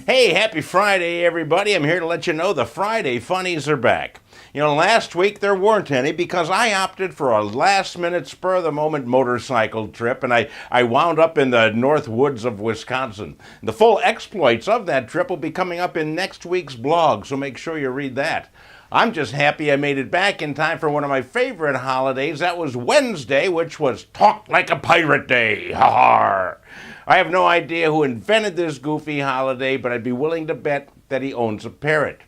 Hey, happy Friday, everybody. I'm here to let you know the Friday Funnies are back. Last week there weren't any because I opted for a last-minute, spur-of-the-moment motorcycle trip, and I wound up in the north woods of Wisconsin. The full exploits of that trip will be coming up in next week's blog, so make sure you read that. I'm just happy I made it back in time for one of my favorite holidays. That was Wednesday, which was Talk Like a Pirate Day. Ha-ha! I have no idea who invented this goofy holiday, but I'd be willing to bet that he owns a parrot.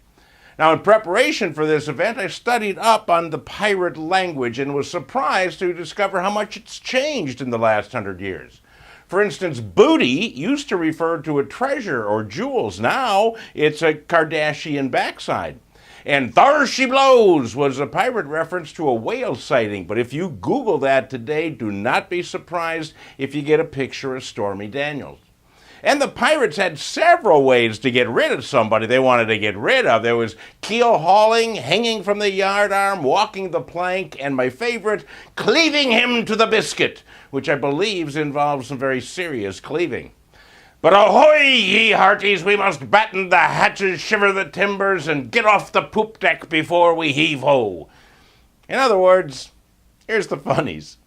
Now, in preparation for this event, I studied up on the pirate language and was surprised to discover how much it's changed in the last 100 years. For instance, booty used to refer to a treasure or jewels. Now it's a Kardashian backside. And "Thar she blows" was a pirate reference to a whale sighting. But if you Google that today, do not be surprised if you get a picture of Stormy Daniels. And the pirates had several ways to get rid of somebody they wanted to get rid of. There was keel hauling, hanging from the yardarm, walking the plank, and my favorite, cleaving him to the biscuit, which I believe involves some very serious cleaving. But ahoy, ye hearties, we must batten the hatches, shiver the timbers, and get off the poop deck before we heave-ho. In other words, here's the funnies.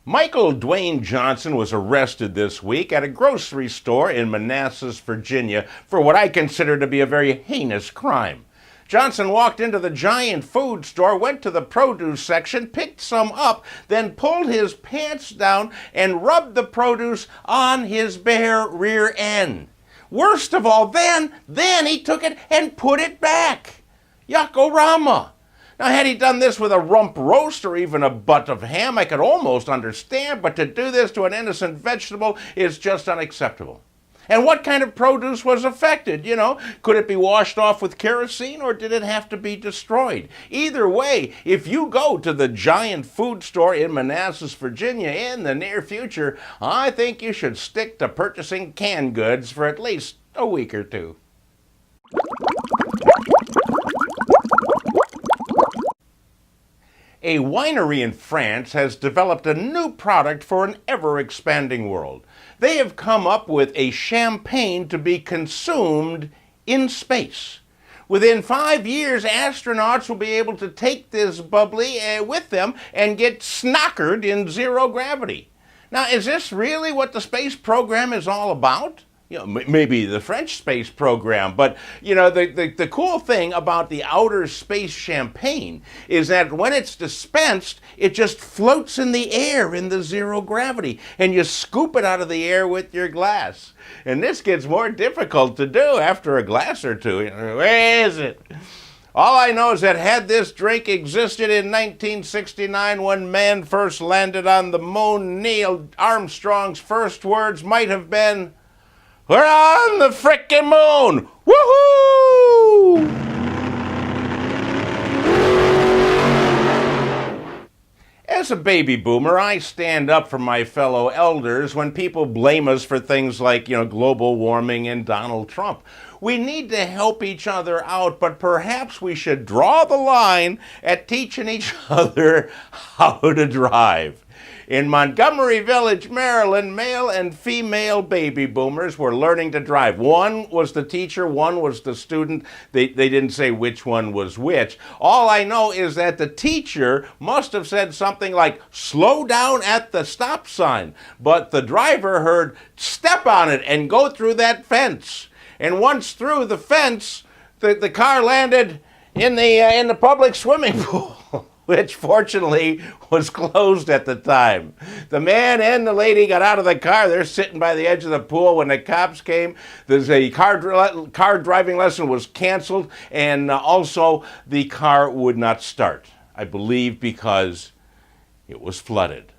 Michael Dwayne Johnson was arrested this week at a grocery store in Manassas, Virginia, for what I consider to be a very heinous crime. Johnson walked into the giant food store, went to the produce section, picked some up, then pulled his pants down and rubbed the produce on his bare rear end. Worst of all, then he took it and put it back. Yuck-o-rama. Now, had he done this with a rump roast or even a butt of ham, I could almost understand, but to do this to an innocent vegetable is just unacceptable. And what kind of produce was affected? Could it be washed off with kerosene or did it have to be destroyed? Either way, if you go to the giant food store in Manassas, Virginia in the near future, I think you should stick to purchasing canned goods for at least a week or two. A winery in France has developed a new product for an ever-expanding world. They have come up with a champagne to be consumed in space. Within 5 years, astronauts will be able to take this bubbly with them and get snockered in zero gravity. Now, is this really what the space program is all about? Maybe the French space program, but the cool thing about the outer space champagne is that when it's dispensed, it just floats in the air in the zero gravity, and you scoop it out of the air with your glass. And this gets more difficult to do after a glass or two. Where is it? All I know is that had this drink existed in 1969 when man first landed on the moon, Neil Armstrong's first words might have been, "We're on the frickin' moon! Woohoo!" As a baby boomer, I stand up for my fellow elders when people blame us for things like, global warming and Donald Trump. We need to help each other out, but perhaps we should draw the line at teaching each other how to drive. In Montgomery Village, Maryland, male and female baby boomers were learning to drive. One was the teacher, one was the student. They didn't say which one was which. All I know is that the teacher must have said something like, "Slow down at the stop sign." But the driver heard, "Step on it and go through that fence." And once through the fence, the car landed in the public swimming pool, which fortunately was closed at the time. The man and the lady got out of the car. They're sitting by the edge of the pool. When the cops came, the car driving lesson was canceled, and also the car would not start, I believe because it was flooded.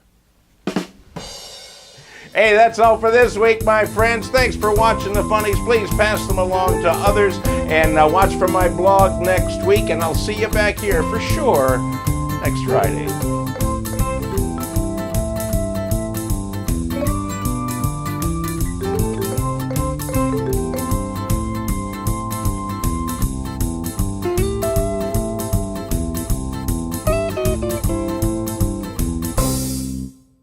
Hey, that's all for this week, my friends. Thanks for watching the Funnies. Please pass them along to others, and watch for my blog next week, and I'll see you back here for sure next Friday.